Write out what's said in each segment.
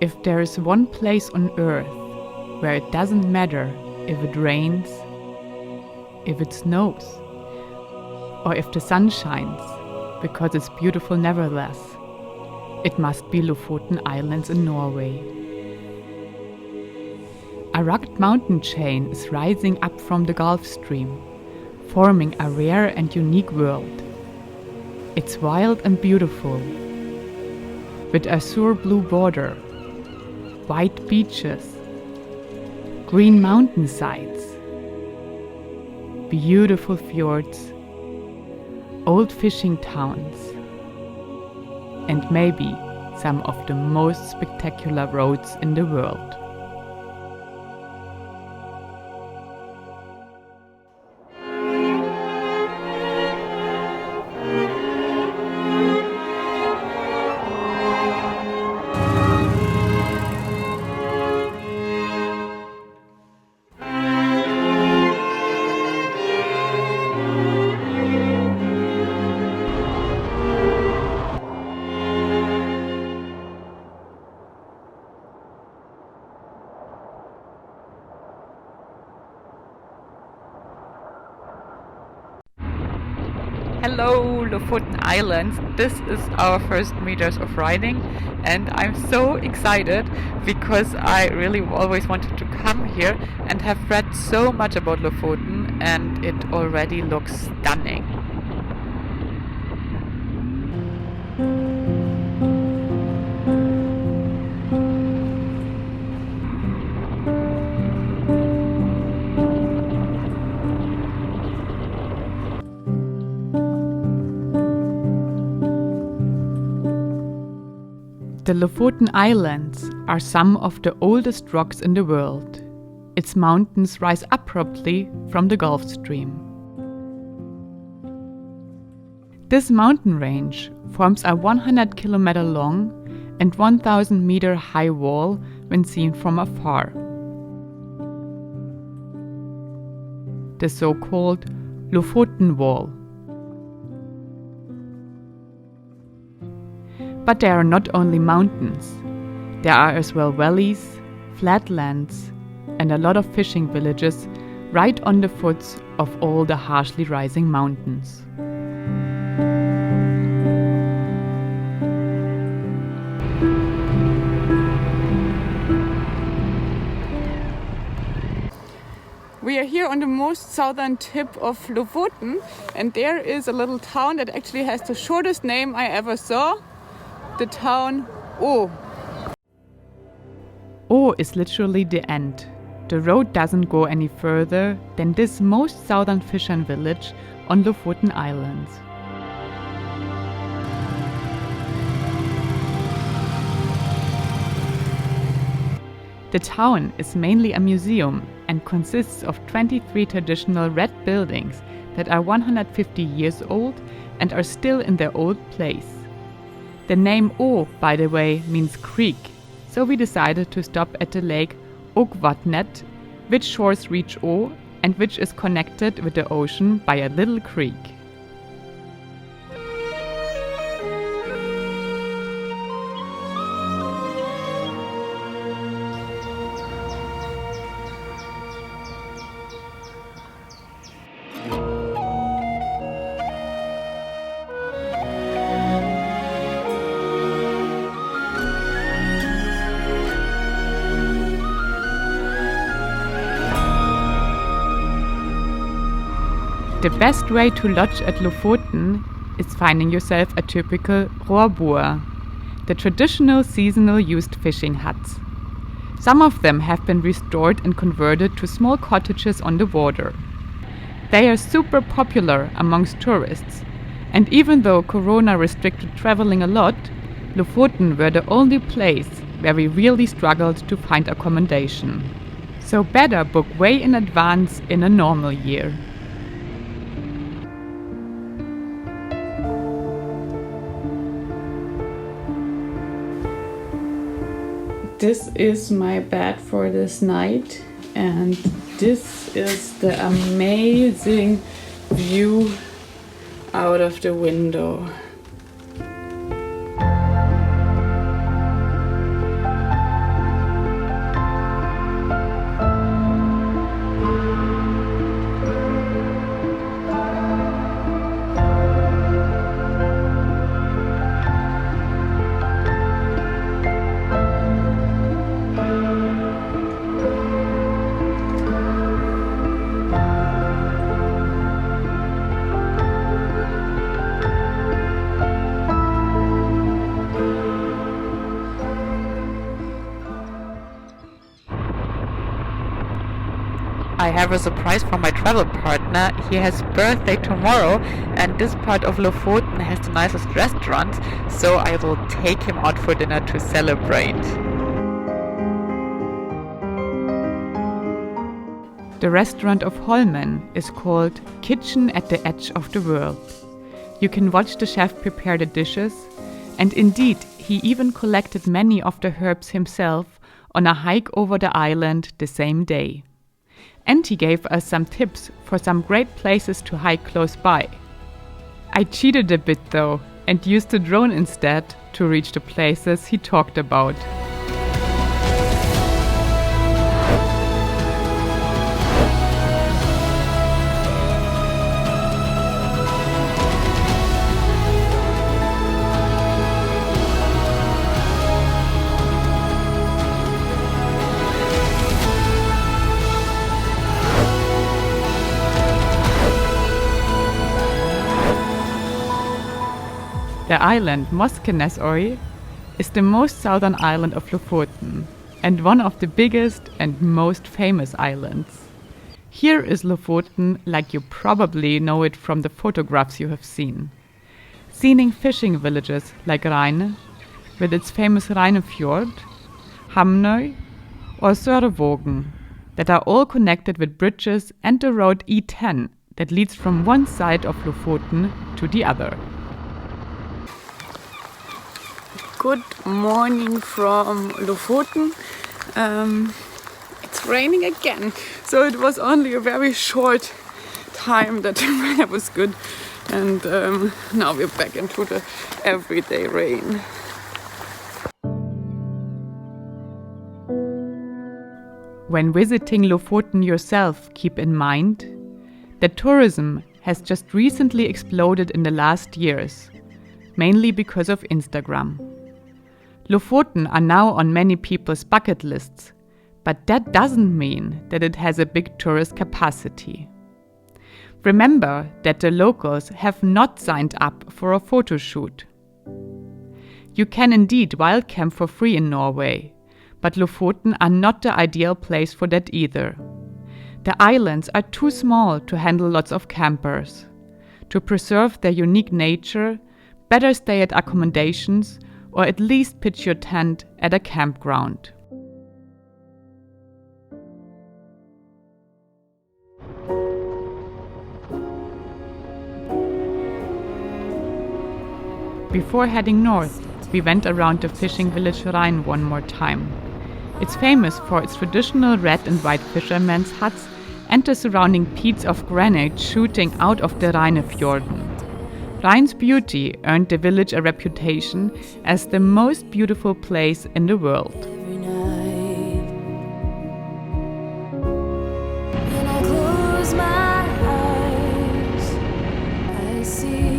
If there is one place on Earth where it doesn't matter if it rains, if it snows, or if the sun shines, because it's beautiful nevertheless, it must be Lofoten Islands in Norway. A rugged mountain chain is rising up from the Gulf Stream, forming a rare and unique world. It's wild and beautiful, with azure blue border, white beaches, green mountainsides, beautiful fjords, old fishing towns, and maybe some of the most spectacular roads in the world. Hello, Lofoten Islands. This is our first meters of riding, and I'm so excited because I really always wanted to come here and have read so much about Lofoten, and it already looks stunning. The Lofoten Islands are some of the oldest rocks in the world. Its mountains rise abruptly from the Gulf Stream. This mountain range forms a 100-kilometer long and 1,000-meter high wall when seen from afar. The so-called Lofoten Wall. But there are not only mountains. There are as well valleys, flatlands, and a lot of fishing villages right on the foots of all the harshly rising mountains. We are here on the most southern tip of Lofoten, and there is a little town that actually has the shortest name I ever saw. The town Å. Å is literally the end. The road doesn't go any further than this most southern fisherman village on Lofoten Islands. The town is mainly a museum and consists of 23 traditional red buildings that are 150 years old and are still in their old place. The name Å, by the way, means creek, so we decided to stop at the lake Åkvatnet, which shores reach Å and which is connected with the ocean by a little creek. The best way to lodge at Lofoten is finding yourself a typical rorbuer, the traditional seasonal used fishing huts. Some of them have been restored and converted to small cottages on the water. They are super popular amongst tourists, and even though Corona restricted traveling a lot, Lofoten were the only place where we really struggled to find accommodation. So better book way in advance in a normal year. This is my bed for this night, and this is the amazing view out of the window. I have a surprise for my travel partner. He has birthday tomorrow, and this part of Lofoten has the nicest restaurants, so I will take him out for dinner to celebrate. The restaurant of Holmen is called Kitchen at the Edge of the World. You can watch the chef prepare the dishes, and indeed, he even collected many of the herbs himself on a hike over the island the same day. And he gave us some tips for some great places to hike close by. I cheated a bit though, and used the drone instead to reach the places he talked about. The island Moskenesøy is the most southern island of Lofoten and one of the biggest and most famous islands. Here is Lofoten like you probably know it from the photographs you have seen. Scenic fishing villages like Rheine, with its famous Rheinefjord, Hamnøy or Sørvågen, that are all connected with bridges and the road E10 that leads from one side of Lofoten to the other. Good morning from Lofoten. It's raining again, so it was only a very short time that the weather was good, and now we're back into the everyday rain. When visiting Lofoten yourself, keep in mind that tourism has just recently exploded in the last years, mainly because of Instagram. Lofoten are now on many people's bucket lists, but that doesn't mean that it has a big tourist capacity. Remember that the locals have not signed up for a photo shoot. You can indeed wild camp for free in Norway, but Lofoten are not the ideal place for that either. The islands are too small to handle lots of campers. To preserve their unique nature, better stay at accommodations or at least pitch your tent at a campground. Before heading north, we went around the fishing village Rhein one more time. It's famous for its traditional red and white fishermen's huts and the surrounding peats of granite shooting out of the Rheinefjorden. Rhein's beauty earned the village a reputation as the most beautiful place in the world. Every night, when I close my eyes, I see.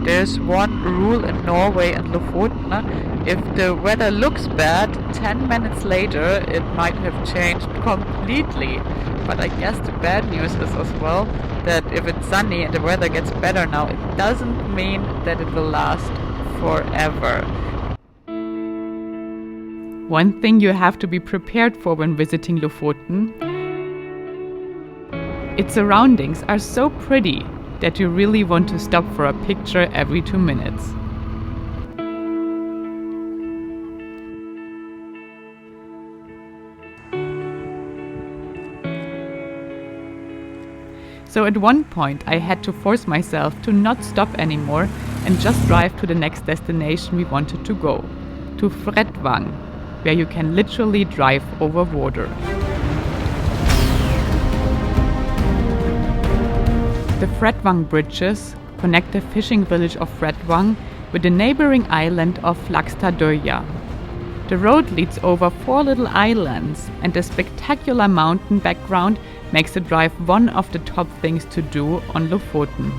There's one rule in Norway and Lofoten. If the weather looks bad, 10 minutes later it might have changed completely. But I guess the bad news is as well that if it's sunny and the weather gets better now, it doesn't mean that it will last forever. One thing you have to be prepared for when visiting Lofoten: its surroundings are so pretty that you really want to stop for a picture every 2 minutes. So at one point I had to force myself to not stop anymore and just drive to the next destination we wanted to go, to Fredvang, where you can literally drive over water. The Fredvang bridges connect the fishing village of Fredvang with the neighboring island of Flakstadøya. The road leads over 4 little islands, and the spectacular mountain background makes the drive one of the top things to do on Lofoten.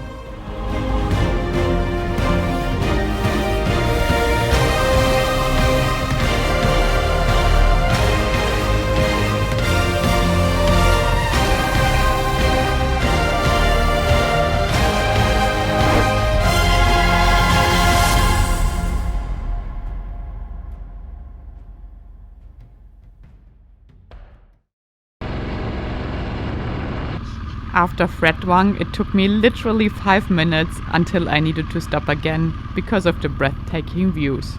after Fredwang, it took me literally 5 minutes until I needed to stop again because of the breathtaking views.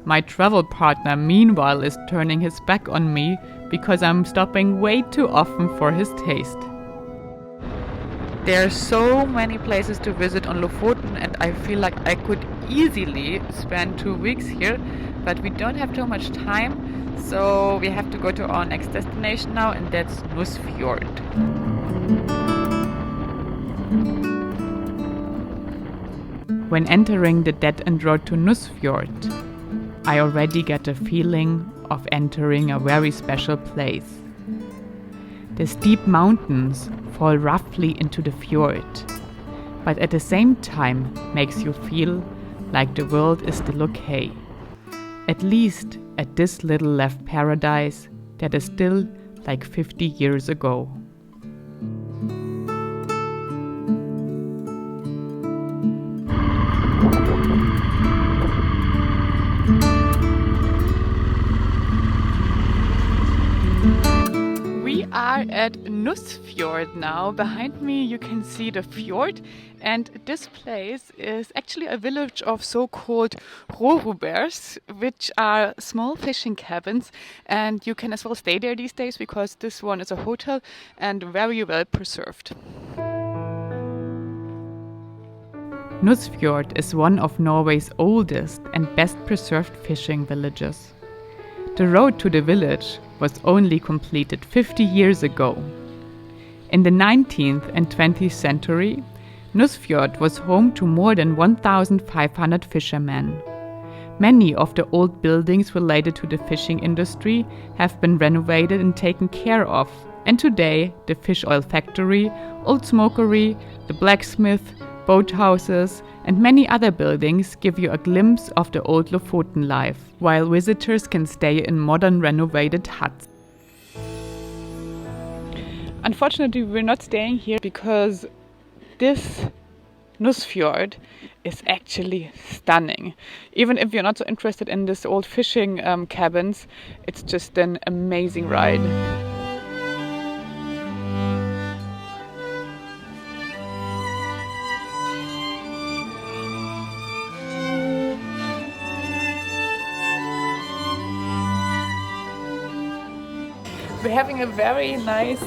My travel partner, meanwhile, is turning his back on me because I'm stopping way too often for his taste. There are so many places to visit on Lofoten, and I feel like I could easily spend 2 weeks here, but we don't have too much time, so we have to go to our next destination now, and that's Nussfjord. When entering the dead-end road to Nussfjord, I already get a feeling of entering a very special place. The steep mountains fall roughly into the fjord, but at the same time makes you feel like the world is still okay. At least at this little left paradise that is still like 50 years ago. We are at Nussfjord now. Behind me you can see the fjord, and this place is actually a village of so-called rorubers, which are small fishing cabins, and you can as well stay there these days because this one is a hotel and very well preserved. Nussfjord is one of Norway's oldest and best preserved fishing villages. The road to the village was only completed 50 years ago. In the 19th and 20th century, Nussfjord was home to more than 1,500 fishermen. Many of the old buildings related to the fishing industry have been renovated and taken care of, and today the fish oil factory, old smokery, the blacksmith, boathouses and many other buildings give you a glimpse of the old Lofoten life, while visitors can stay in modern renovated huts. Unfortunately, we're not staying here because this Nussfjord is actually stunning. Even if you're not so interested in this old fishing cabins, it's just an amazing ride. We're having a very nice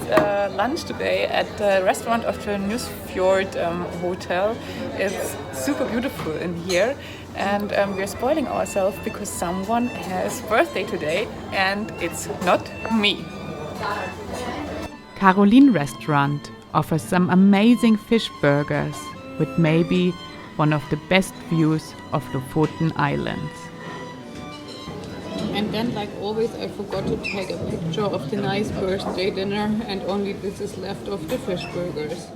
lunch today at the restaurant of the Nussfjord hotel. It's super beautiful in here, and we're spoiling ourselves because someone has birthday today, and it's not me. Caroline Restaurant offers some amazing fish burgers with maybe one of the best views of Lofoten Islands. And then, like always, I forgot to take a picture of the nice birthday dinner, and only this is left of the fish burgers.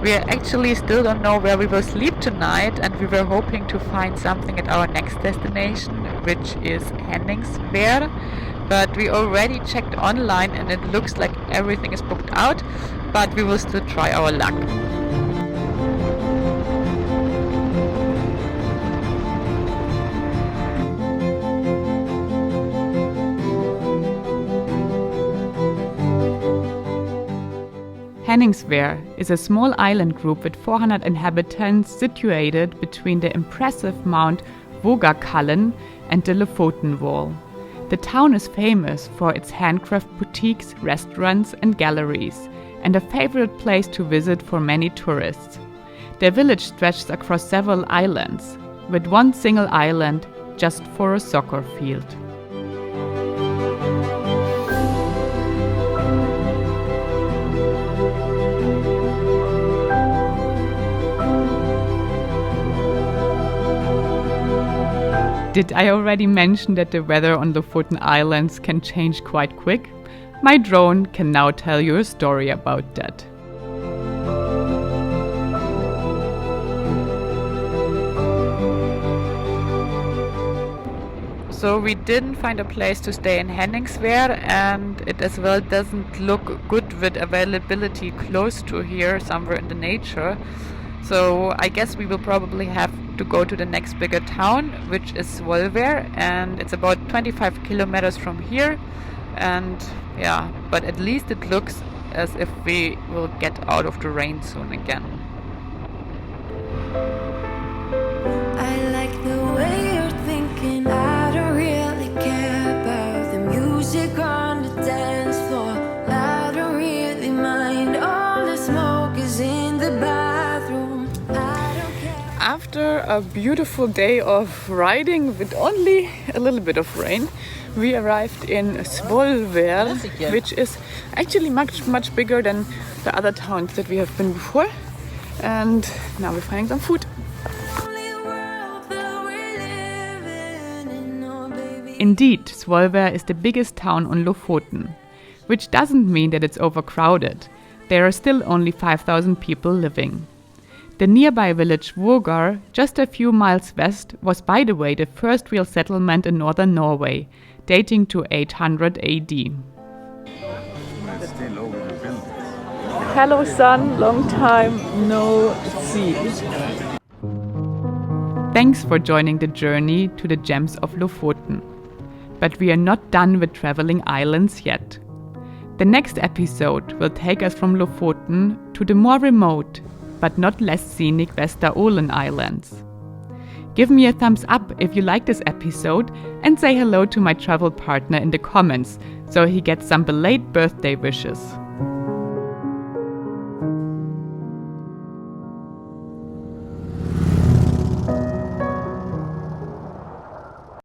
We actually still don't know where we will sleep tonight, and we were hoping to find something at our next destination, which is Henningsvær. But we already checked online and it looks like everything is booked out, but we will still try our luck. Henningsvær is a small island group with 400 inhabitants situated between the impressive Mount Vågakallen and the Lofoten Wall. The town is famous for its handcraft boutiques, restaurants and galleries, and a favorite place to visit for many tourists. Their village stretches across several islands, with one single island just for a soccer field. Did I already mention that the weather on Lofoten Islands can change quite quick? My drone can now tell you a story about that. So we didn't find a place to stay in Henningsvær, and it as well doesn't look good with availability close to here, somewhere in the nature. So I guess we will probably have to go to the next bigger town, which is Svolvær, and it's about 25 kilometers from here. And yeah, but at least it looks as if we will get out of the rain soon again. I like the way you're thinking. I don't really care about the music on the dance floor. I don't really mind. All the smoke is in the bathroom. I don't care. After a beautiful day of riding with only a little bit of rain, we arrived in Svolvær, which is actually much bigger than the other towns that we have been before. And now we're finding some food. Only world that we live in, oh baby. Indeed, Svolvær is the biggest town on Lofoten, which doesn't mean that it's overcrowded. There are still only 5,000 people living. The nearby village Vågar, just a few miles west, was by the way the first real settlement in northern Norway, dating to 800 AD. Hello sun, long time no see. Thanks for joining the journey to the gems of Lofoten. But we are not done with traveling islands yet. The next episode will take us from Lofoten to the more remote, but not less scenic Vesterålen Islands. Give me a thumbs up if you like this episode and say hello to my travel partner in the comments so he gets some belated birthday wishes.